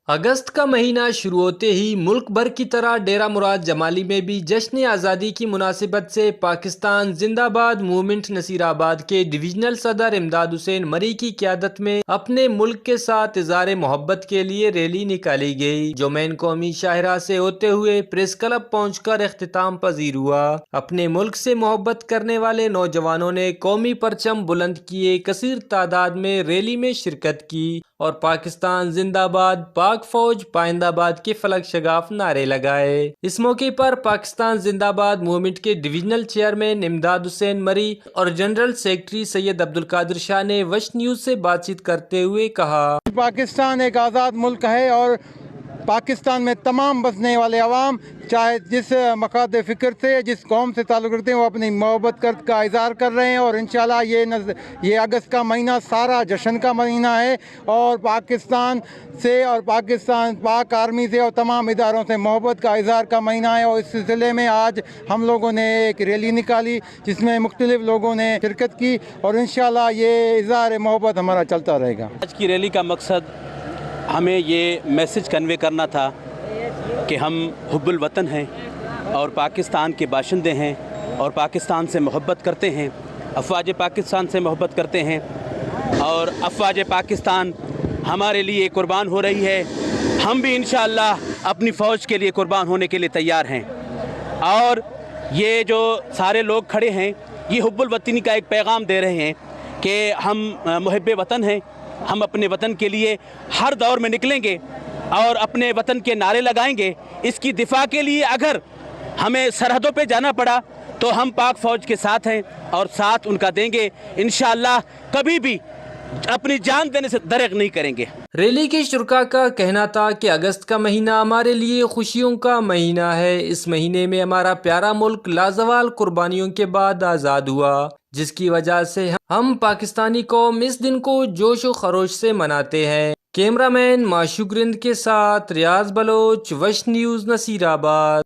अगस्त का महीना शुरू होते ही मुल्क भर की तरह डेरा मुराद जमाली में भी जश्न आज़ादी की मुनासिबत से पाकिस्तान जिंदाबाद मूवमेंट नसीराबाद के डिविजनल सदर इमदाद हुसैन मरी की क़यादत में अपने मुल्क के साथ इज़हार मोहब्बत के लिए रैली निकाली गई, जो मेन कौमी शाहरा से होते हुए प्रेस क्लब पहुंचकर इख्तिताम पजीर हुआ। अपने मुल्क से मोहब्बत करने वाले नौजवानों ने कौमी परचम बुलंद किए कसीर तादाद में रैली में शिरकत की और पाकिस्तान जिंदाबाद, पाक फौज पाइंदाबाद के फलक शगाफ नारे लगाए। इस मौके पर पाकिस्तान जिंदाबाद मूवमेंट के डिविजनल चेयरमैन इमदाद हुसैन मरी और जनरल सेक्रेटरी सैयद अब्दुल कादिर शाह ने वश न्यूज से बातचीत करते हुए कहा, पाकिस्तान एक आज़ाद मुल्क है और पाकिस्तान में तमाम बसने वाले अवाम चाहे जिस मकाद फ़िक्र से जिस कौम से ताल्लुक़ रखते हैं वो अपनी मोहब्बत का इज़हार कर रहे हैं। और इंशाल्लाह ये अगस्त का महीना सारा जश्न का महीना है और पाकिस्तान से और पाकिस्तान पाक आर्मी से और तमाम इदारों से मोहब्बत का इज़हार का महीना है। और इस सिलसिले में आज हम लोगों ने एक रैली निकाली जिसमें मुख्तलिफ लोगों ने शिरकत की और इंशाल्लाह ये इज़हार मोहब्बत हमारा चलता रहेगा। आज की रैली का मकसद हमें ये मैसेज कन्वे करना था कि हम हुब्बुल वतन हैं और पाकिस्तान के बाशिंदे हैं और पाकिस्तान से मोहब्बत करते हैं, अफवाज पाकिस्तान से मोहब्बत करते हैं और अफवाज पाकिस्तान हमारे लिए कुर्बान हो रही है। हम भी इंशाअल्लाह अपनी फ़ौज के लिए कुर्बान होने के लिए तैयार हैं। और ये जो सारे लोग खड़े हैं ये हुब्बुल वतनी का एक पैगाम दे रहे हैं कि हम मुहिब्बे वतन हैं, हम अपने वतन के लिए हर दौर में निकलेंगे और अपने वतन के नारे लगाएंगे। इसकी दिफा के लिए अगर हमें सरहदों पे जाना पड़ा तो हम पाक फ़ौज के साथ हैं और साथ उनका देंगे। इंशाअल्लाह कभी भी अपनी जान देने से दरेग नहीं करेंगे। रैली के शुरका का कहना था कि अगस्त का महीना हमारे लिए खुशियों का महीना है। इस महीने में हमारा प्यारा मुल्क लाजवाल कुर्बानियों के बाद आज़ाद हुआ, जिसकी वजह से हम पाकिस्तानी कौम इस दिन को जोश व खरोश से मनाते हैं। कैमरामैन माशूक रिंद के साथ रियाज बलोच, वश न्यूज़, नसीराबाद।